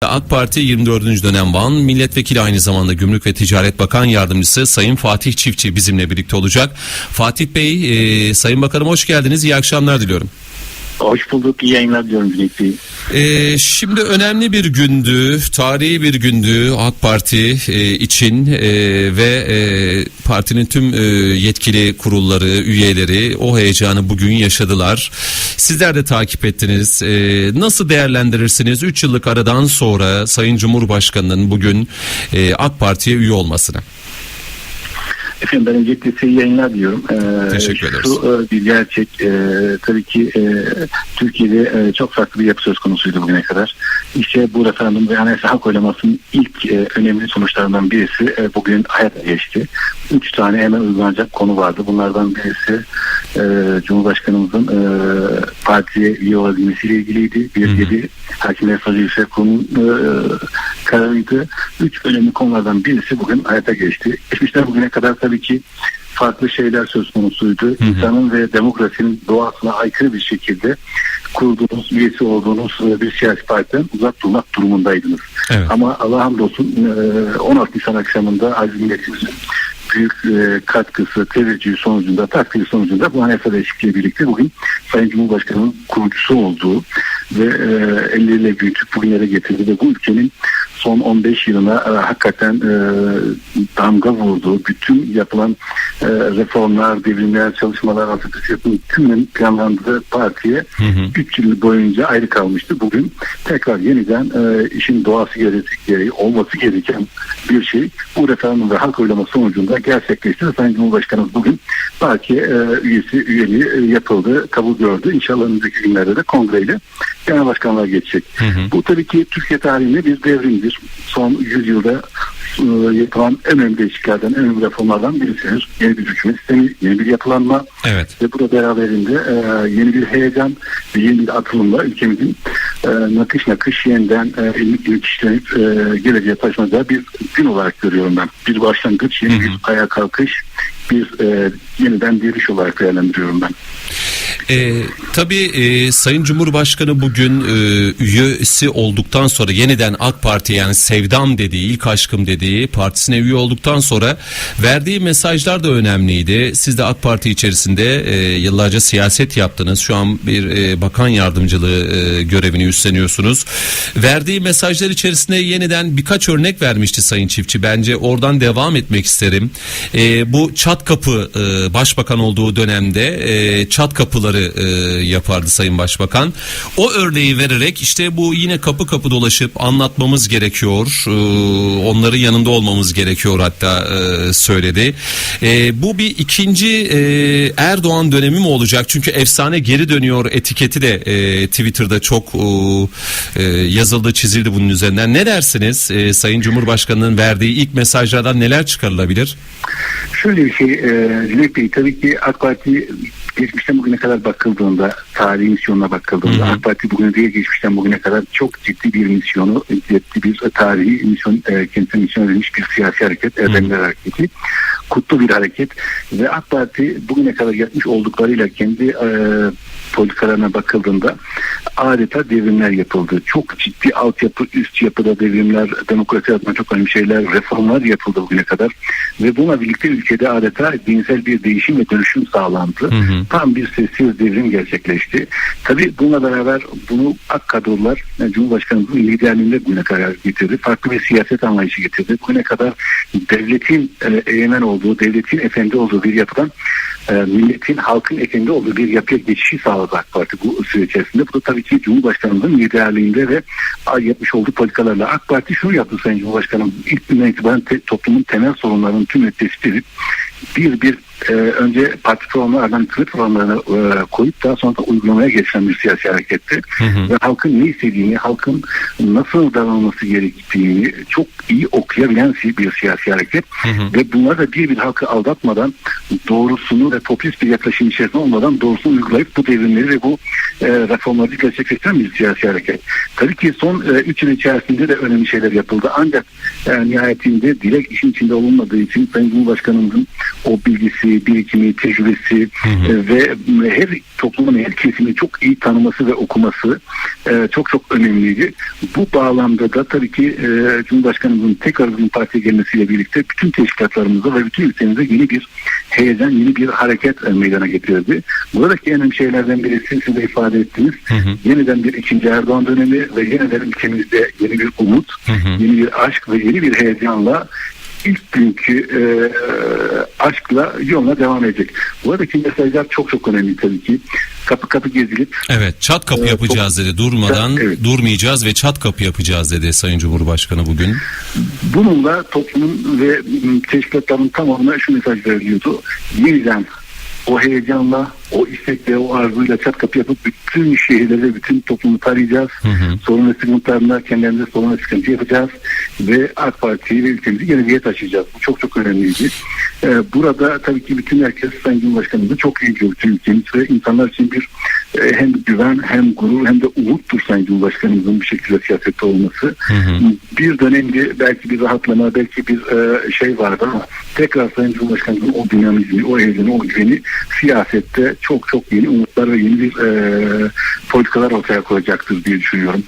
AK Parti 24. dönem Van Milletvekili, aynı zamanda Gümrük ve Ticaret Bakan Yardımcısı Sayın Fatih Çiftçi bizimle birlikte olacak. Fatih Bey, Sayın Bakanım hoş geldiniz. İyi akşamlar diliyorum. Hoş bulduk. İyi yayınlar diliyorum Cüneyt Bey. Şimdi önemli bir gündü, tarihi bir gündü AK Parti için ve partinin tüm yetkili kurulları, üyeleri o heyecanı bugün yaşadılar. Sizler de takip ettiniz. Nasıl değerlendirirsiniz 3 yıllık aradan sonra Sayın Cumhurbaşkanı'nın bugün AK Parti'ye üye olmasını? Efendim ben öncelikle size iyi yayınlar diyorum. Teşekkür ederiz. Şu bir gerçek. Tabii ki Türkiye'de çok farklı bir yapı söz konusuydu bugüne kadar. İşte bu referandum ve anayasa hak oylamasının ilk önemli sonuçlarından birisi bugün hayata geçti. 3 tane hemen uygulanacak konu vardı. Bunlardan birisi Cumhurbaşkanımızın partiye üye olabilmesiyle ilgiliydi. Bir de Hakimler Savcı Yüksek Kurulu'nun kararıydı. 3 önemli konulardan birisi bugün hayata geçti. Geçmişten bugüne kadar tabii ki farklı şeyler söz konusuydu. İnsanın ve demokrasinin doğasına aykırı bir şekilde kurduğunuz, üyesi olduğunuz bir siyasi partiden uzak durmak durumundaydınız. Evet. Ama Allah'a hamdolsun 16 Nisan akşamında aziz milletimizin büyük katkısı, teveccühü sonucunda, takdiri sonucunda bu anayasa değişikliğiyle birlikte bugün Sayın Cumhurbaşkanı'nın kurucusu olduğu ve elleriyle büyütüp bugünlere getirdi ve bu ülkenin son 15 yılına hakikaten damga vurduğu, bütün yapılan reformlar, devrimler, çalışmalar, Atatürk'ün tümünün planlandığı partiye 3 yıl boyunca ayrı kalmıştı. Bugün tekrar yeniden işin doğası gereği olması gereken bir şey bu referandum ve halk oylama sonucunda gerçekleşti. Sayın Cumhurbaşkanımız bugün partiye üyeliği yapıldı, kabul gördü. İnşallah önümüzdeki günlerde de kongreyle genel başkanlığa geçecek. Bu tabii ki Türkiye tarihinde bir devrimdir. Son 100 yılda yapılan en önemli değişikliklerden, en önemli reformlardan birisidir. Yeni bir hükümet sistemi, yeni bir yapılanma ve bu da beraberinde yeni bir heyecan ve yeni bir atılımla ülkemizin nakış nakış yeniden ilmek işlenip geleceğe taşınacağı bir gün olarak görüyorum ben. Bir başlangıç, yeni bir ayağa kalkış, bir yeniden diriliş olarak değerlendiriyorum ben. Tabii Sayın Cumhurbaşkanı bugün üyesi olduktan sonra yeniden AK Parti, yani sevdam dediği, ilk aşkım dediği partisine üye olduktan sonra verdiği mesajlar da önemliydi. Siz de AK Parti içerisinde yıllarca siyaset yaptınız. Şu an bir bakan yardımcılığı görevini üstleniyorsunuz. Verdiği mesajlar içerisinde yeniden birkaç örnek vermişti Sayın Çiftçi. Bence oradan devam etmek isterim. Bu çat kapı başbakan olduğu dönemde çat kapıları yapardı Sayın Başbakan. O örneği vererek işte bu yine kapı kapı dolaşıp anlatmamız gerekiyor. Onların yanında olmamız gerekiyor hatta söyledi. Bu bir ikinci Erdoğan dönemi mi olacak? Çünkü efsane geri dönüyor etiketi de Twitter'da çok yazıldı, çizildi bunun üzerinden. Ne dersiniz? Sayın Cumhurbaşkanı'nın verdiği ilk mesajlardan neler çıkarılabilir? Şöyle bir şey Cüneyt Bey, tabii ki AK Parti geçmişten bugüne kadar bakıldığında, tarihi misyonuna bakıldığında AK Parti bugüne değil geçmişten bugüne kadar çok ciddi bir misyonu, ciddi bir tarihi misyon, kendisine misyon edilmiş bir siyasi hareket, Erdemler Hareketi. Kutlu bir hareket ve AK Parti bugüne kadar yapmış olduklarıyla kendi politikalarına bakıldığında adeta devrimler yapıldı. Çok ciddi altyapı, üst yapıda devrimler, demokrasi adına çok önemli şeyler, reformlar yapıldı bugüne kadar ve buna birlikte ülkede adeta dinsel bir değişim ve dönüşüm sağlandı. Tam bir sessiz devrim gerçekleşti. Tabii bununla beraber bunu AK kadrolar, yani Cumhurbaşkanımızın liderliğinde bugüne kadar getirdi. Farklı bir siyaset anlayışı getirdi. Bugüne kadar devletin egemen olduğu, devletin efendi olduğu bir yapıdan milletin, halkın efendi olduğu bir yapıya geçişi sağladı AK Parti bu süre içerisinde. Bu da tabii ki Cumhurbaşkanımızın liderliğinde ve yapmış olduğu politikalarla. AK Parti şunu yaptı Sayın Cumhurbaşkanım. İlk günden itibaren toplumun temel sorunlarının tümünü tespit edip bir önce parti programlarından hükümet programlarına koyup daha sonra da uygulamaya geçen bir siyasi hareketti. Ve halkın ne istediğini, halkın nasıl davranması gerektiğini çok iyi okuyabilen bir siyasi hareket. Ve bunlar da bir halkı aldatmadan, doğrusunu ve popülist bir yaklaşım içerisinde olmadan doğrusunu uygulayıp bu devrimleri ve bu reformları gerçekleştiren bir siyasi hareket. Tabii ki son 3 yıl içerisinde de önemli şeyler yapıldı. Ancak nihayetinde dilek işin içinde olunmadığı için Sayın Cumhurbaşkanımızın o bilgisi, bilgisi, birikimi, tecrübesi ve her toplumun her kesimini çok iyi tanıması ve okuması çok çok önemliydi. Bu bağlamda da tabii ki Cumhurbaşkanımızın tekrar bizim partiye gelmesiyle birlikte bütün teşkilatlarımıza ve bütün ülkemize yeni bir heyecan, yeni bir hareket meydana getirdi. Buradaki en önemli şeylerden birisi siz de ifade ettiniz. Yeniden bir ikinci Erdoğan dönemi ve yeniden ülkemizde yeni bir umut, yeni bir aşk ve yeni bir heyecanla ilk günkü aşkla yoluna devam edecek. Buradaki mesajlar çok çok önemli tabii ki. Kapı kapı gezilip evet, çat kapı yapacağız dedi. Durmadan durmayacağız ve çat kapı yapacağız dedi Sayın Cumhurbaşkanı bugün. Bununla toplumun ve teşkilatların tamamına şu mesaj veriliyordu. Yeniden o heyecanla, o istekle, o arzuyla çat kapı yapıp bütün şehirleri, bütün toplumu tarayacağız. Sorun ve sıkıntılarına kendilerimize sorun ve sıkıntı yapacağız. Ve AK Parti'yi ve ülkemizi geleceğe taşıyacağız. Bu çok çok önemliydi. Burada tabii ki bütün herkes Sayın Cumhurbaşkanımızı çok iyi gördü ülkemiz ve insanlar için bir hem güven hem gurur hem de umuttur Sayın Cumhurbaşkanımızın bir şekilde siyasette olması. Bir dönemde belki bir rahatlama, belki bir şey vardı ama tekrar Sayın Cumhurbaşkanımızın o dinamizmi, o heyecanı, o güveni siyasette çok çok yeni umutlar ve yeni bir politikalar ortaya koyacaktır diye düşünüyorum.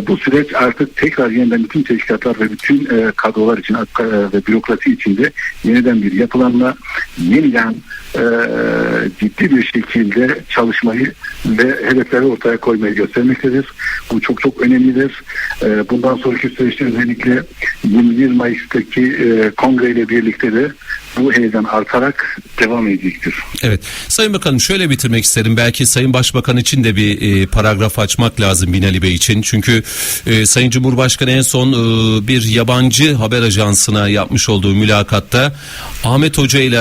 Bu süreç artık tekrar yeniden bütün teşkilatlar ve bütün kadrolar için ve bürokrasi içinde yeniden bir yapılanma, yeniden ciddi bir şekilde çalışmayı ve hedefleri ortaya koymayı göstermektedir. Bu çok çok önemlidir. Bundan sonraki süreçte özellikle 21 Mayıs'taki kongreyle birlikte de bu heyecan artarak devam edecektir. Evet. Sayın Bakanım, şöyle bitirmek isterim. Belki Sayın Başbakan için de bir paragraf açmak lazım Binali Bey için. Çünkü Sayın Cumhurbaşkanı en son bir yabancı haber ajansına yapmış olduğu mülakatta Ahmet Hoca ile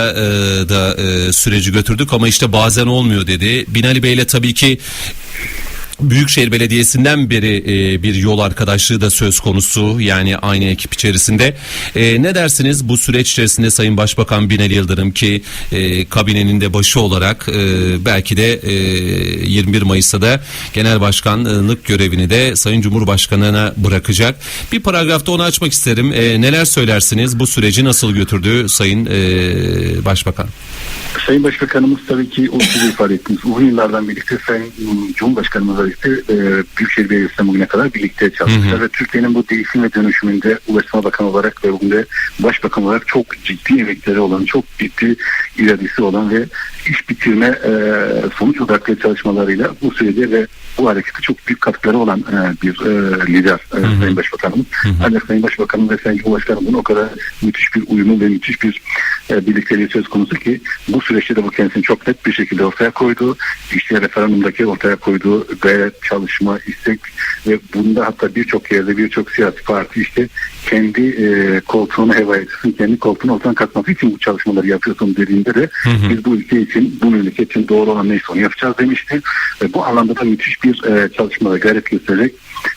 da süreci götürdük ama işte bazen olmuyor dedi. Binali Bey ile tabii ki Büyükşehir Belediyesi'nden beri bir yol arkadaşlığı da söz konusu, yani aynı ekip içerisinde. Ne dersiniz bu süreç içerisinde Sayın Başbakan Binali Yıldırım ki kabinenin de başı olarak belki de 21 Mayıs'ta da genel başkanlık görevini de Sayın Cumhurbaşkanı'na bırakacak. Bir paragrafta onu açmak isterim. Neler söylersiniz? Bu süreci nasıl götürdü Sayın Başbakan? Sayın Başbakanımız tabii ki o size ifade ettiniz. Uzun yıllardan birlikte Sayın Cumhurbaşkanımızla birlikte Büyükşehir Belediyesi'nden bugüne kadar birlikte çalışmışlar ve Türkiye'nin bu değişim ve dönüşümünde Ulaştırma Bakanı olarak ve bugün de Başbakan olarak çok ciddi emekleri olan, çok ciddi iradesi olan ve iş bitirme sonuç odaklı çalışmalarıyla bu sürede ve bu harekete çok büyük katkıları olan bir lider Sayın Başbakanımız. Ancak Sayın Başbakanım ve Sayın Cumhurbaşkanımızın o kadar müthiş bir uyumu ve müthiş bir birlikteliği söz konusu ki bu süreçte de bu kendisini çok net bir şekilde ortaya koydu. İşte referandumdaki ortaya koyduğu gayret, çalışma, istek ve bunda hatta birçok yerde birçok siyasi parti işte kendi koltuğunu heva etsin, kendi koltuğunu ortadan kalkması için bu çalışmaları yapıyorsun dediğinde de biz bu ülke için, bu memleket için doğru olan neyse onu yapacağız demişti. Ve bu anlamda da müthiş bir çalışmada gayret göstererek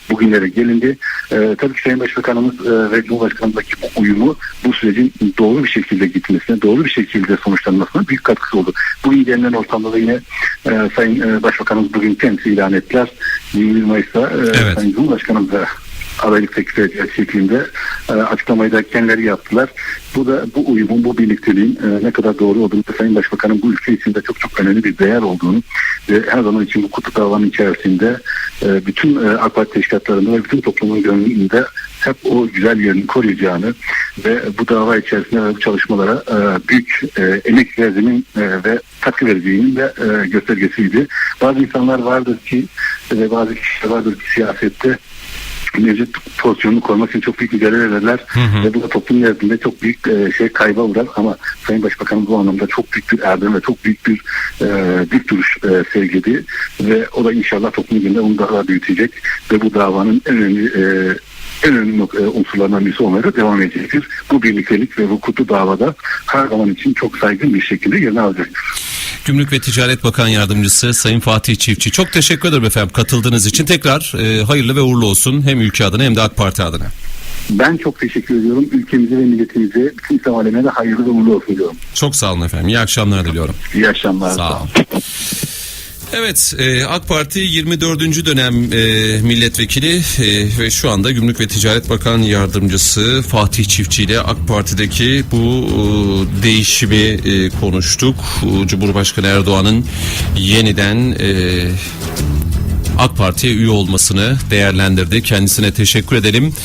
bugünlere gelindi. Tabii ki Sayın Başbakanımız ve Cumhurbaşkanımızdaki bu uyumu bu sürecin doğru bir şekilde gitmesine, doğru bir şekilde sonuçlanmasına büyük katkısı oldu. Bugün gelinen ortamda da yine Sayın Başbakanımız bugün kendisi ilan ettiler. 21 Mayıs'ta Sayın Cumhurbaşkanımıza adaylık teklif edeceğiz şeklinde açıklamayı da kendileri yaptılar. Bu da bu uyumun, bu birlikteliğin ne kadar doğru olduğunu, Sayın Başbakan'ın bu ülke içinde çok çok önemli bir değer olduğunu ve her zaman için bu kutu davanın içerisinde bütün AK Parti teşkilatlarında ve bütün toplumun gönlünde hep o güzel yerini koruyacağını ve bu dava içerisinde ve bu çalışmalara büyük emek verdiğinin ve katkı vereceğinin de göstergesiydi. Bazı insanlar vardır ki ve bazı kişiler vardır ki siyasette mevcut pozisyonunu korumak için çok büyük mücadele ederler ve bu da toplum nezdinde çok büyük kayba uğrar ama Sayın Başbakanım bu anlamda çok büyük bir erdem ve çok büyük bir dik duruş sergiledi ve o da inşallah toplum günde onu daha büyütecek ve bu davanın en önemli unsurlarından birisi olmaya da devam edecektir. Bu birliktelik ve bu kutu davada her zaman için çok saygın bir şekilde yerini alacaktır. Gümrük ve Ticaret Bakan Yardımcısı Sayın Fatih Çiftçi, çok teşekkür ederim efendim katıldığınız için. Tekrar hayırlı ve uğurlu olsun hem ülke adına hem de AK Parti adına. Ben çok teşekkür ediyorum. Ülkemize ve milletimize, bütün İslam alemine de hayırlı ve uğurlu olsun diyorum. Çok sağ olun efendim. İyi akşamlar diliyorum. İyi akşamlar. Sağ olun. Evet, AK Parti 24. dönem milletvekili ve şu anda Gümrük ve Ticaret Bakan Yardımcısı Fatih Çiftçi ile AK Parti'deki bu değişimi konuştuk. Cumhurbaşkanı Erdoğan'ın yeniden AK Parti'ye üye olmasını değerlendirdi. Kendisine teşekkür edelim.